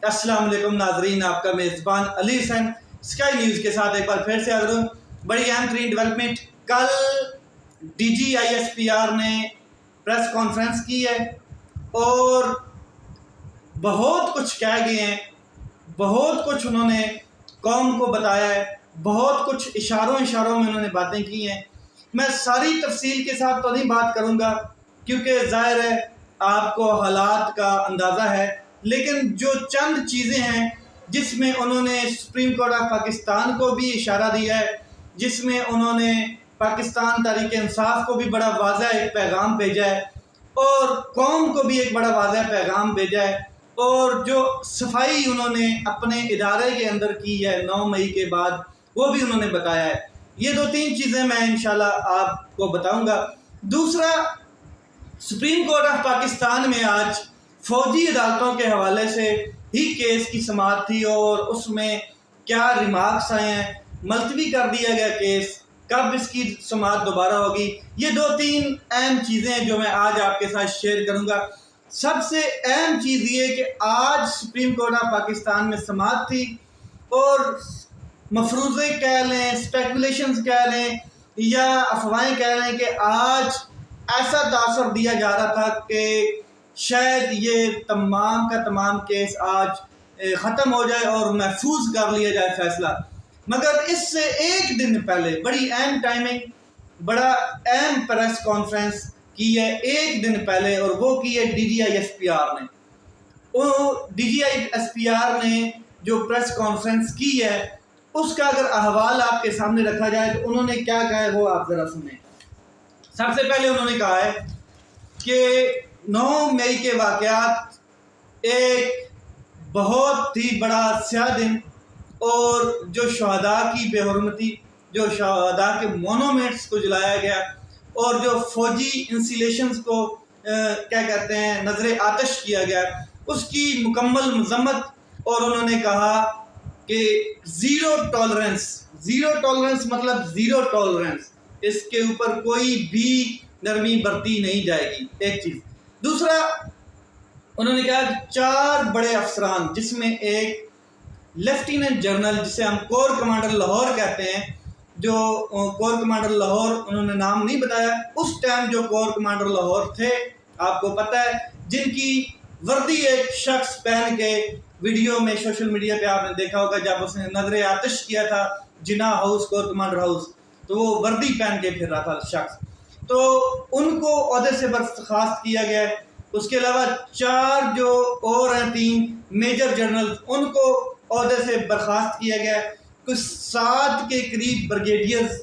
السلام علیکم ناظرین، آپ کا میزبان علی حسین اسکائی نیوز کے ساتھ ایک بار پھر سے حاضر ہوں۔ بڑی اہم ترین ڈیولپمنٹ، کل D G I S P R نے پریس کانفرنس کی ہے اور بہت کچھ کہہ گئے ہیں، بہت کچھ انہوں نے قوم کو بتایا ہے، بہت کچھ اشاروں میں انہوں نے باتیں کی ہیں۔ میں ساری تفصیل کے ساتھ تو نہیں بات کروں گا کیونکہ ظاہر ہے آپ کو حالات کا اندازہ ہے، لیکن جو چند چیزیں ہیں جس میں انہوں نے سپریم کورٹ آف پاکستان کو بھی اشارہ دیا ہے، جس میں انہوں نے پاکستان تحریک انصاف کو بھی بڑا واضح ایک پیغام بھیجا ہے اور قوم کو بھی ایک بڑا واضح پیغام بھیجا ہے، اور جو صفائی انہوں نے اپنے ادارے کے اندر کی ہے 9 مئی کے بعد وہ بھی انہوں نے بتایا ہے۔ یہ 2-3 چیزیں میں انشاءاللہ آپ کو بتاؤں گا۔ دوسرا، سپریم کورٹ آف پاکستان میں آج فوجی عدالتوں کے حوالے سے ہی کیس کی سماعت تھی اور اس میں کیا ریمارکس آئے ہیں، ملتوی کر دیا گیا کیس، کب اس کی سماعت دوبارہ ہوگی۔ یہ 2-3 اہم چیزیں ہیں جو میں آج آپ کے ساتھ شیئر کروں گا۔ سب سے اہم چیز یہ کہ آج سپریم کورٹ آف پاکستان میں سماعت تھی اور مفروضے کہہ لیں، اسپیکولیشنز کہہ لیں یا افواہیں کہہ لیں کہ آج ایسا تاثر دیا جا رہا تھا کہ شاید یہ تمام کا تمام کیس آج ختم ہو جائے اور محفوظ کر لیا جائے فیصلہ، مگر اس سے ایک دن پہلے بڑی اہم ٹائمنگ، بڑا اہم پریس کانفرنس کی ہے ایک دن پہلے، اور وہ کی ہے D G I S P R نے۔ D G I S P R نے جو پریس کانفرنس کی ہے اس کا اگر احوال آپ کے سامنے رکھا جائے تو انہوں نے کیا کہا ہے وہ آپ ذرا سنیں۔ سب سے پہلے انہوں نے کہا ہے کہ 9 مئی کے واقعات ایک بہت ہی بڑا سیاہ دن، اور جو شہداء کی بے حرمتی، جو شہداء کے مونومنٹس کو جلایا گیا اور جو فوجی انسٹالیشنز کو کیا کہتے ہیں نظر آتش کیا گیا، اس کی مکمل مذمت، اور انہوں نے کہا کہ زیرو ٹالرنس مطلب زیرو ٹالرنس، اس کے اوپر کوئی بھی نرمی برتی نہیں جائے گی، ایک چیز۔ دوسرا، انہوں نے کہا کہ 4 بڑے افسران، جس میں ایک لیفٹیننٹ جنرل جسے ہم کور کمانڈر لاہور کہتے ہیں، جو کور کمانڈر لاہور انہوں نے نام نہیں بتایا، اس ٹائم جو کور کمانڈر لاہور تھے آپ کو پتہ ہے، جن کی وردی ایک شخص پہن کے ویڈیو میں سوشل میڈیا پہ آپ نے دیکھا ہوگا جب اس نے نظر آتش کیا تھا جناح ہاؤس، کور کمانڈر ہاؤس، تو وہ وردی پہن کے پھر رہا تھا شخص، تو ان کو عہدے سے برخاست کیا گیا ہے۔ اس کے علاوہ 4 جو اور ہیں 3 میجر جنرل، ان کو عہدے سے برخاست کیا گیا ہے۔ کچھ 7 کے قریب بریگیڈیئرز،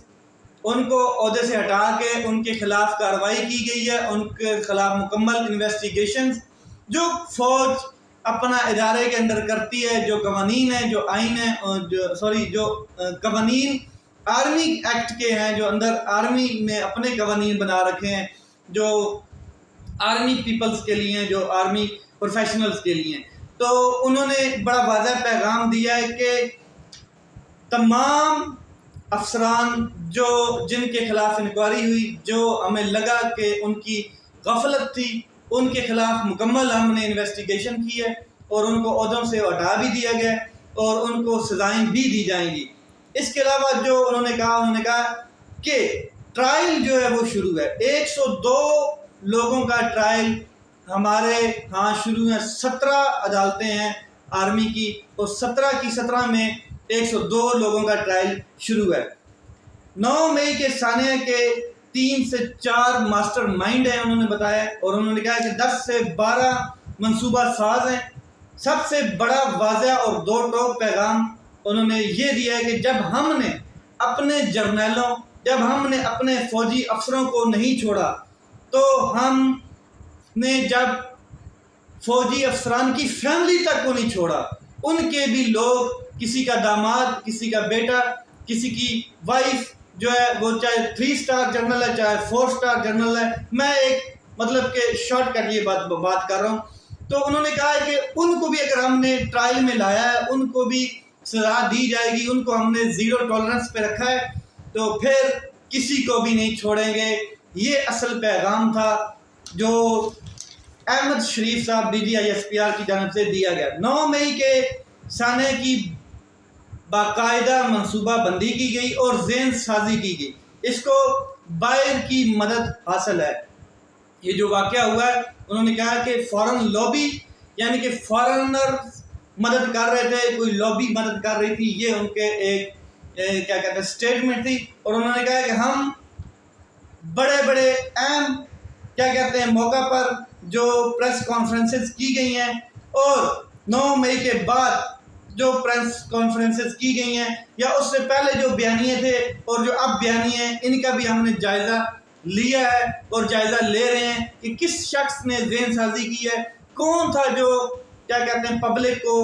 ان کو عہدے سے ہٹا کے ان کے خلاف کارروائی کی گئی ہے، ان کے خلاف مکمل انویسٹیگیشنز جو فوج اپنا ادارے کے اندر کرتی ہے، جو قوانین ہیں، جو آئین ہیں، جو قوانین آرمی ایکٹ کے ہیں، جو اندر آرمی نے اپنے قوانین بنا رکھے ہیں، جو آرمی پیپلز کے لیے ہیں، جو آرمی پروفیشنلز کے لیے ہیں، تو انہوں نے بڑا واضح پیغام دیا ہے کہ تمام افسران جن کے خلاف انکوائری ہوئی، جو ہمیں لگا کہ ان کی غفلت تھی، ان کے خلاف مکمل ہم نے انویسٹیگیشن کی ہے اور ان کو عہدوں سے ہٹا بھی دیا گیا اور ان کو سزائیں بھی دی جائیں گی۔ اس کے علاوہ جو انہوں نے کہا کہ ٹرائل جو ہے وہ شروع ہے، 102 لوگوں کا ٹرائل ہمارے ہاں شروع ہے۔ 17 عدالتیں ہیں آرمی کی، اور 17 کی 17 میں 102 لوگوں کا ٹرائل شروع ہے۔ 9 مئی کے ثانیہ کے 3 سے 4 ماسٹر مائنڈ ہیں انہوں نے بتایا، اور انہوں نے کہا کہ 10 سے 12 منصوبہ ساز ہیں۔ سب سے بڑا واضح اور 2 ٹوک پیغام انہوں نے یہ دیا ہے کہ جب ہم نے اپنے جرنیلوں، جب ہم نے اپنے فوجی افسروں کو نہیں چھوڑا، تو ہم نے جب فوجی افسران کی فیملی تک کو نہیں چھوڑا، ان کے بھی لوگ، کسی کا داماد، کسی کا بیٹا، کسی کی وائف جو ہے وہ چاہے 3 سٹار جنرل ہے، چاہے 4 سٹار جنرل ہے، میں ایک مطلب کہ شارٹ کٹ یہ بات کر رہا ہوں، تو انہوں نے کہا ہے کہ ان کو بھی اگر ہم نے ٹرائل میں لایا ہے، ان کو بھی سزا دی جائے گی، ان کو ہم نے زیرو ٹالرنس پہ رکھا ہے، تو پھر کسی کو بھی نہیں چھوڑیں گے۔ یہ اصل پیغام تھا جو احمد شریف صاحب DGISPR کی جانب سے دیا گیا۔ 9 مئی کے سانے کی باقاعدہ منصوبہ بندی کی گئی اور ذہن سازی کی گئی، اس کو باہر کی مدد حاصل ہے۔ یہ جو واقعہ ہوا ہے انہوں نے کہا کہ فارن لابی یعنی کہ فارنر مدد کر رہے تھے، کوئی لابی مدد کر رہی تھی، یہ ان کے ایک کیا کہتے ہیں اسٹیٹمنٹ تھی، اور انہوں نے کہا کہ ہم بڑے بڑے اہم کیا کہتے ہیں موقع پر جو پریس کانفرنسز کی گئی ہیں اور 9 مئی کے بعد جو پریس کانفرنسز کی گئی ہیں یا اس سے پہلے جو بیانیے تھے اور جو اب بیانیے ہیں، ان کا بھی ہم نے جائزہ لیا ہے اور جائزہ لے رہے ہیں کہ کس شخص نے ذہن سازی کی ہے، کون تھا جو کیا کہتے ہیں پبلک کو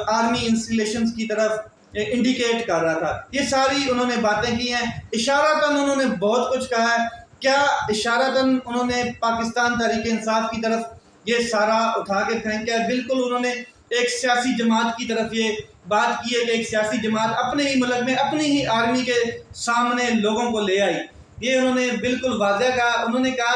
آرمی انسٹالیشنز کی طرف انڈیکیٹ کر رہا تھا۔ یہ ساری انہوں نے باتیں کی ہیں، اشارتاً انہوں نے بہت کچھ کہا ہے۔ کیا اشارتاً انہوں نے پاکستان تحریک انصاف کی طرف یہ سارا اٹھا کے پھینکا ہے؟ بالکل انہوں نے ایک سیاسی جماعت کی طرف یہ بات کی ہے کہ ایک سیاسی جماعت اپنے ہی ملک میں اپنی ہی آرمی کے سامنے لوگوں کو لے آئی، یہ انہوں نے بالکل واضح کہا۔ انہوں نے کہا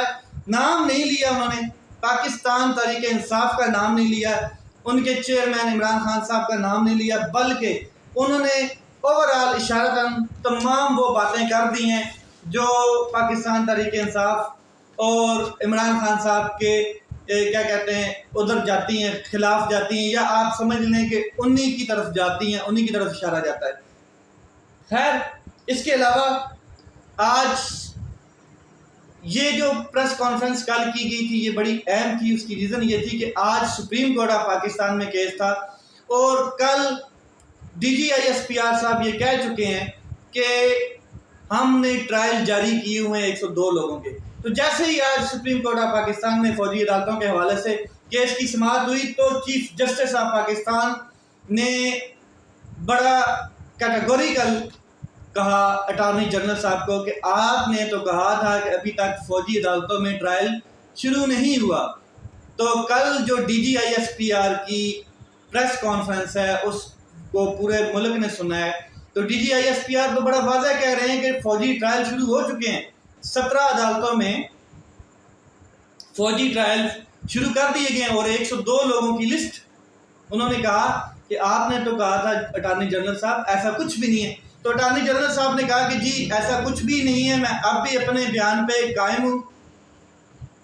نام نہیں لیا، انہوں نے پاکستان تحریک انصاف کا نام نہیں لیا، ان کے چیئرمین عمران خان صاحب کا نام نہیں لیا، بلکہ انہوں نے اوورآل اشارتاً تمام وہ باتیں کر دی ہیں جو پاکستان تحریک انصاف اور عمران خان صاحب کے کیا کہتے ہیں ادھر جاتی ہیں، خلاف جاتی ہیں، یا آپ سمجھ لیں کہ انہی کی طرف جاتی ہیں، انہی کی طرف اشارہ جاتا ہے۔ خیر، اس کے علاوہ آج یہ جو پریس کانفرنس کل کی گئی تھی یہ بڑی اہم تھی، اس کی ریزن یہ تھی کہ آج سپریم کورٹ آف پاکستان میں کیس تھا اور کل DGISPR صاحب یہ کہہ چکے ہیں کہ ہم نے ٹرائل جاری کیے ہوئے ہیں 102 لوگوں کے۔ تو جیسے ہی آج سپریم کورٹ آف پاکستان میں فوجی عدالتوں کے حوالے سے کیس کی سماعت ہوئی تو چیف جسٹس آف پاکستان نے بڑا کیٹیگوریکل کہا اٹارنی جنرل صاحب کو کہ آپ نے تو کہا تھا کہ ابھی تک فوجی عدالتوں میں ٹرائل شروع نہیں ہوا۔ تو کل جو DGISPR کی پریس کانفرنس ہے اس کو پورے ملک نے سنا ہے، تو DGISPR تو بڑا واضح کہہ رہے ہیں کہ فوجی ٹرائل شروع ہو چکے ہیں، 17 عدالتوں میں فوجی ٹرائل شروع کر دیے گئے ہیں اور 102 لوگوں کی لسٹ۔ انہوں نے کہا کہ آپ نے تو کہا تھا اٹارنی جنرل صاحب ایسا کچھ بھی نہیں ہے، تو اٹارنی جنرل صاحب نے کہا کہ جی ایسا کچھ بھی نہیں ہے، میں اب بھی اپنے بیان پہ قائم ہوں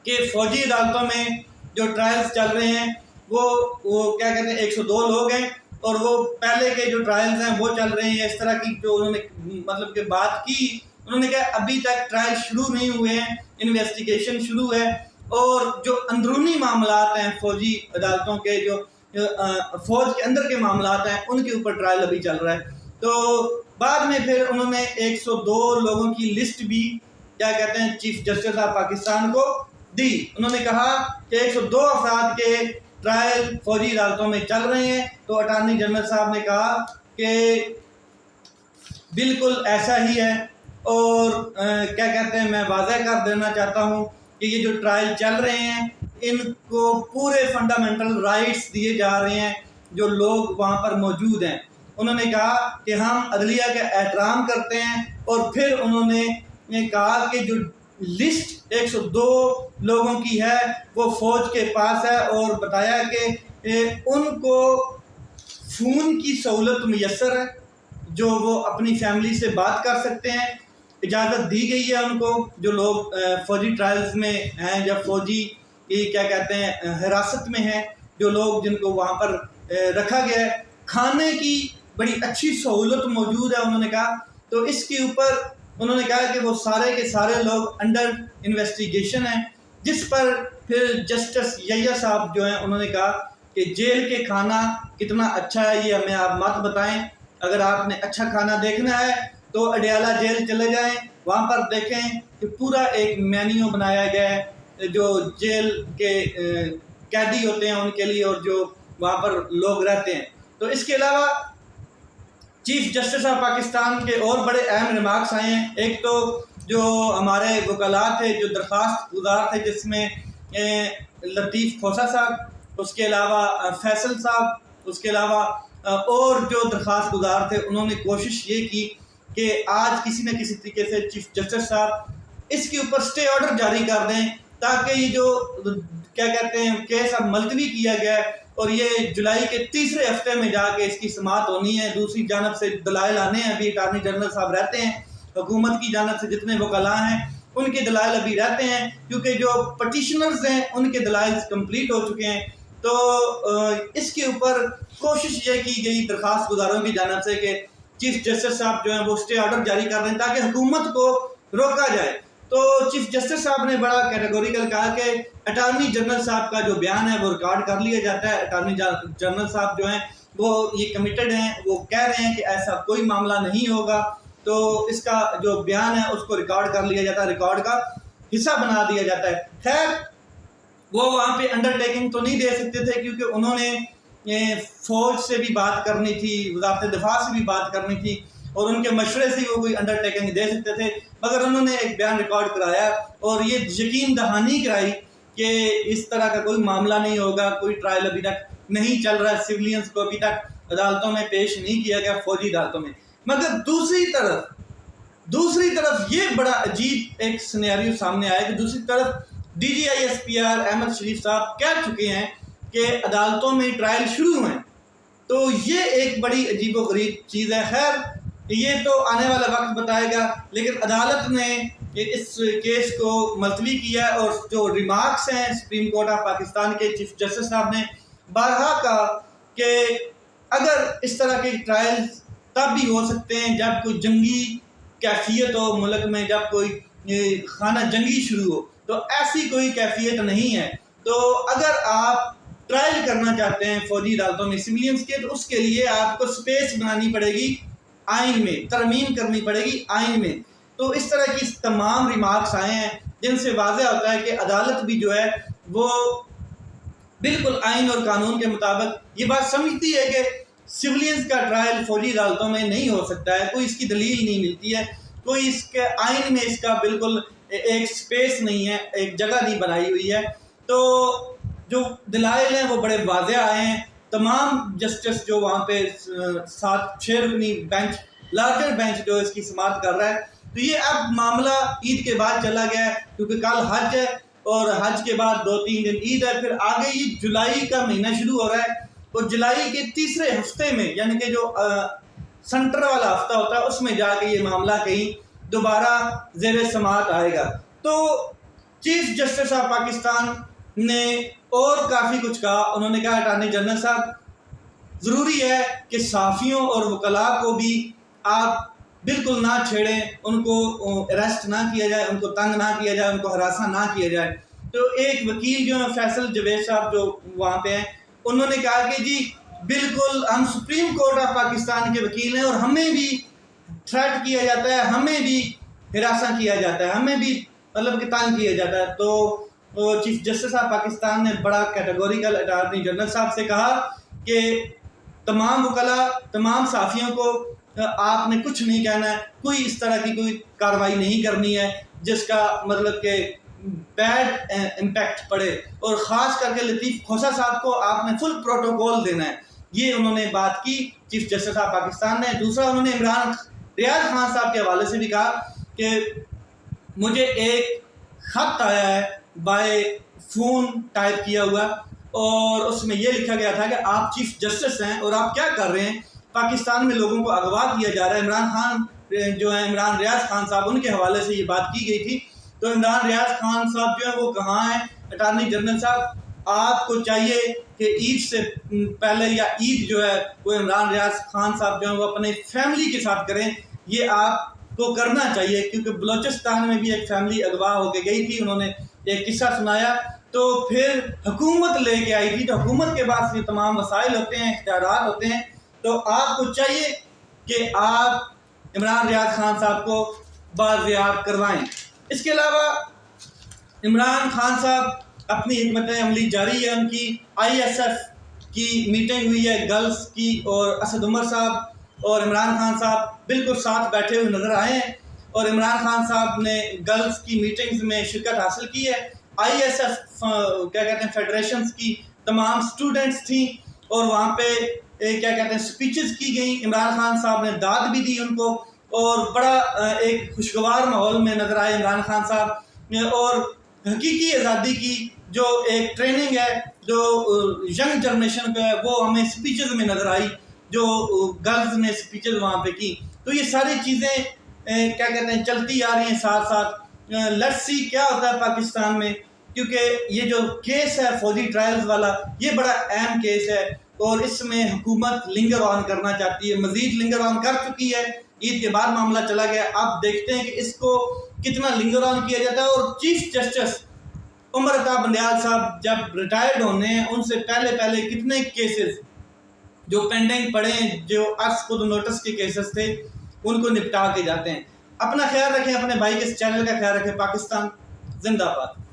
کہ فوجی عدالتوں میں جو ٹرائلز چل رہے ہیں وہ کیا کہتے ہیں 102 لوگ ہیں اور وہ پہلے کے جو ٹرائلز ہیں وہ چل رہے ہیں۔ اس طرح کی جو انہوں نے مطلب کہ بات کی، انہوں نے کہا ابھی تک ٹرائل شروع نہیں ہوئے ہیں، انویسٹیگیشن شروع ہے اور جو اندرونی معاملات ہیں فوجی عدالتوں کے، جو فوج کے اندر کے معاملات ہیں ان کے اوپر ٹرائل ابھی چل رہا ہے۔ تو بعد میں پھر انہوں نے 102 لوگوں کی لسٹ بھی کیا کہتے ہیں چیف جسٹس آف پاکستان کو دی۔ انہوں نے کہا کہ 102 افراد کے ٹرائل فوجی عدالتوں میں چل رہے ہیں، تو اٹارنی جنرل صاحب نے کہا کہ بالکل ایسا ہی ہے اور کیا کہتے ہیں میں واضح کر دینا چاہتا ہوں کہ یہ جو ٹرائل چل رہے ہیں ان کو پورے فنڈامنٹل رائٹس دیے جا رہے ہیں جو لوگ وہاں پر موجود ہیں۔ انہوں نے کہا کہ ہم عدلیہ کا احترام کرتے ہیں اور پھر انہوں نے کہا کہ جو لسٹ 102 لوگوں کی ہے وہ فوج کے پاس ہے اور بتایا کہ ان کو فون کی سہولت میسر ہے جو وہ اپنی فیملی سے بات کر سکتے ہیں، اجازت دی گئی ہے ان کو جو لوگ فوجی ٹرائلز میں ہیں یا فوجی کیا کہتے ہیں حراست میں ہیں، جو لوگ جن کو وہاں پر رکھا گیا ہے، کھانے کی بڑی اچھی سہولت موجود ہے انہوں نے کہا۔ تو اس کے اوپر انہوں نے کہا کہ وہ سارے کے سارے لوگ انڈر انویسٹیگیشن ہیں، جس پر پھر جسٹس یحییٰ صاحب جو ہیں انہوں نے کہا کہ جیل کے کھانا کتنا اچھا ہے یہ ہمیں آپ مت بتائیں، اگر آپ نے اچھا کھانا دیکھنا ہے تو اڈیالہ جیل چلے جائیں، وہاں پر دیکھیں کہ پورا ایک مینیو بنایا گیا ہے جو جیل کے قیدی ہوتے ہیں ان کے لیے اور جو وہاں پر لوگ رہتے ہیں۔ تو اس کے علاوہ چیف جسٹس آف پاکستان کے اور بڑے اہم ریمارکس آئے ہیں۔ ایک تو جو ہمارے وکلاء تھے جو درخواست گزار تھے، جس میں لطیف کھوسہ صاحب، اس کے علاوہ فیصل صاحب، اس کے علاوہ اور جو درخواست گزار تھے، انہوں نے کوشش یہ کی کہ آج کسی نہ کسی طریقے سے چیف جسٹس صاحب اس کے اوپر سٹے آرڈر جاری کر دیں تاکہ یہ جو کیا کہتے ہیں کیس اب ملتوی کیا گیا ہے اور یہ جولائی کے تیسرے ہفتے میں جا کے اس کی سماعت ہونی ہے. دوسری جانب سے دلائل آنے ہیں, ابھی اٹارنی جنرل صاحب رہتے ہیں, حکومت کی جانب سے جتنے وکلاء ہیں ان کے دلائل ابھی رہتے ہیں, کیونکہ جو پٹیشنرز ہیں ان کے دلائل کمپلیٹ ہو چکے ہیں. تو اس کے اوپر کوشش یہ کی گئی درخواست گزاروں کی جانب سے کہ چیف جسٹس صاحب جو ہیں وہ اسٹے آرڈر جاری کر دیں تاکہ حکومت کو روکا جائے. تو چیف جسٹس صاحب نے بڑا کیٹیگوریکل کہا کہ اٹارنی جنرل صاحب کا جو بیان ہے وہ ریکارڈ کر لیا جاتا ہے. اٹارنی جنرل صاحب جو ہیں وہ یہ کمیٹڈ ہیں, وہ کہہ رہے ہیں کہ ایسا کوئی معاملہ نہیں ہوگا, تو اس کا جو بیان ہے اس کو ریکارڈ کر لیا جاتا ہے, ریکارڈ کا حصہ بنا دیا جاتا ہے. خیر وہ وہاں پہ انڈر ٹیکنگ تو نہیں دے سکتے تھے کیونکہ انہوں نے فوج سے بھی بات کرنی تھی, وزارت دفاع سے بھی بات کرنی تھی, اور ان کے مشورے سے وہ کوئی انڈر ٹیکنگ دے سکتے تھے, مگر انہوں نے ایک بیان ریکارڈ کرایا اور یہ یقین دہانی کرائی کہ اس طرح کا کوئی معاملہ نہیں ہوگا, کوئی ٹرائل ابھی تک نہیں چل رہا ہے, سویلینز کو ابھی تک عدالتوں میں پیش نہیں کیا گیا, فوجی عدالتوں میں. مگر دوسری طرف یہ بڑا عجیب ایک سینیریو سامنے آیا کہ دوسری طرف D G I S P R Ahmed Sharif صاحب کہہ چکے ہیں کہ عدالتوں میں ٹرائل شروع ہیں. تو یہ ایک بڑی عجیب و غریب چیز ہے. خیر یہ تو آنے والا وقت بتائے گا, لیکن عدالت نے اس کیس کو ملتوی کیا ہے اور جو ریمارکس ہیں سپریم کورٹ آف پاکستان کے چیف جسٹس صاحب نے بارہا کہا کہ اگر اس طرح کے ٹرائل تب بھی ہو سکتے ہیں جب کوئی جنگی کیفیت ہو ملک میں, جب کوئی خانہ جنگی شروع ہو, تو ایسی کوئی کیفیت نہیں ہے. تو اگر آپ ٹرائل کرنا چاہتے ہیں فوجی عدالتوں میں سویلینز کے, تو اس کے لیے آپ کو سپیس بنانی پڑے گی آئین میں, ترمیم کرنی پڑے گی آئین میں. تو اس طرح کی تمام ریمارکس آئے ہیں جن سے واضح ہوتا ہے کہ عدالت بھی جو ہے وہ بالکل آئین اور قانون کے مطابق یہ بات سمجھتی ہے کہ سویلینز کا ٹرائل فوجی عدالتوں میں نہیں ہو سکتا ہے, کوئی اس کی دلیل نہیں ملتی ہے, کوئی اس کے آئین میں اس کا بالکل ایک سپیس نہیں ہے, ایک جگہ نہیں بنائی ہوئی ہے. تو جو دلائل ہیں وہ بڑے واضح آئے ہیں. تمام جسٹس جو وہاں پہ 7-6 رکنی بینچ, لارجر بینچ جو اس کی سماعت کر رہا ہے, تو یہ اب معاملہ عید کے بعد چلا گیا ہے کیونکہ کل حج ہے اور حج کے بعد 2-3 دن عید ہے, پھر آگے یہ جولائی کا مہینہ شروع ہو رہا ہے, اور جولائی کے تیسرے ہفتے میں یعنی کہ جو سنٹر والا ہفتہ ہوتا ہے اس میں جا کے یہ معاملہ کہیں دوبارہ زیر سماعت آئے گا. تو چیف جسٹس آف پاکستان نے اور کافی کچھ کہا. انہوں نے کہا اٹارنی جنرل صاحب ضروری ہے کہ صحافیوں اور وکلاء کو بھی آپ بالکل نہ چھیڑیں, ان کو اریسٹ نہ کیا جائے, ان کو تنگ نہ کیا جائے, ان کو ہراساں نہ کیا جائے. تو ایک وکیل جو ہیں فیصل جوید صاحب جو وہاں پہ ہیں, انہوں نے کہا کہ جی بالکل ہم سپریم کورٹ آف پاکستان کے وکیل ہیں اور ہمیں بھی تھریٹ کیا جاتا ہے, ہمیں بھی ہراساں کیا جاتا ہے, ہمیں بھی مطلب کہ تنگ کیا جاتا ہے. تو چیف جسٹس آف پاکستان نے بڑا کیٹیگوریکل اٹارنی جنرل صاحب سے کہا کہ تمام وکلاء, تمام صحافیوں کو آپ نے کچھ نہیں کہنا ہے, کوئی اس طرح کی کوئی کارروائی نہیں کرنی ہے جس کا مطلب کہ بیڈ امپیکٹ پڑے, اور خاص کر کے لطیف کھوسہ صاحب کو آپ نے فل پروٹوکول دینا ہے. یہ انہوں نے بات کی چیف جسٹس آف پاکستان نے. دوسرا انہوں نے عمران ریاض خان صاحب کے حوالے سے بھی کہا کہ مجھے ایک خط آیا ہے بائی فون ٹائپ کیا ہوا, اور اس میں یہ لکھا گیا تھا کہ آپ چیف جسٹس ہیں اور آپ کیا کر رہے ہیں, پاکستان میں لوگوں کو اغوا کیا جا رہا ہے. عمران خان جو ہیں عمران ریاض خان صاحب, ان کے حوالے سے یہ بات کی گئی تھی. تو عمران ریاض خان صاحب جو ہیں وہ کہاں ہیں؟ اٹارنی جنرل صاحب آپ کو چاہیے کہ عید سے پہلے یا عید جو ہے وہ عمران ریاض خان صاحب جو ہیں وہ اپنے فیملی کے ساتھ کریں. یہ آپ کو کرنا چاہیے کیونکہ بلوچستان میں بھی ایک فیملی اغوا ہو کے گئی تھی, انہوں نے ایک قصہ سنایا, تو پھر حکومت لے کے آئی تھی. تو حکومت کے پاس یہ تمام وسائل ہوتے ہیں, اختیارات ہوتے ہیں, تو آپ کو چاہیے کہ آپ عمران ریاض خان صاحب کو بازیاب کروائیں. اس کے علاوہ عمران خان صاحب اپنی حکمت عملی جاری ہے, ان کی آئی ایس ایف کی میٹنگ ہوئی ہے گرلز کی, اور اسد عمر صاحب اور عمران خان صاحب بالکل ساتھ بیٹھے ہوئے نظر آئے ہیں, اور عمران خان صاحب نے گرلز کی میٹنگز میں شرکت حاصل کی ہے. آئی ایس ایف کیا کہتے ہیں فیڈریشنز کی تمام سٹوڈنٹس تھیں, اور وہاں پہ کیا کہتے ہیں سپیچز کی گئیں. عمران خان صاحب نے داد بھی دی ان کو, اور بڑا ایک خوشگوار ماحول میں نظر آئے عمران خان صاحب. اور حقیقی آزادی کی جو ایک ٹریننگ ہے جو ینگ جنریشن کا ہے وہ ہمیں سپیچز میں نظر آئی، جو گرلز نے سپیچز وہاں پہ کی. تو یہ ساری چیزیں کیا کہتے ہیں چلتی آ رہی ہیں ساتھ ساتھ. لیٹس سی کیا ہوتا ہے پاکستان میں، کیونکہ یہ جو کیس ہے فوجی ٹرائلز والا یہ بڑا اہم کیس ہے اور اس میں حکومت لنگر آن کرنا چاہتی ہے، مزید لنگر آن کر چکی ہے. عید کے بعد معاملہ چلا گیا، اب دیکھتے ہیں کہ اس کو کتنا لنگر آن کیا جاتا ہے. اور چیف جسٹس عمر عطا بندیال صاحب جب ریٹائرڈ ہونے ہیں ان سے پہلے کتنے کیسز جو پینڈنگ پڑے ہیں، جو عرض خود نوٹس کے کیسز تھے ان کو نپٹا کے جاتے ہیں. اپنا خیال رکھیں، اپنے بھائی کے چینل کا خیال رکھیں. پاکستان زندہ باد.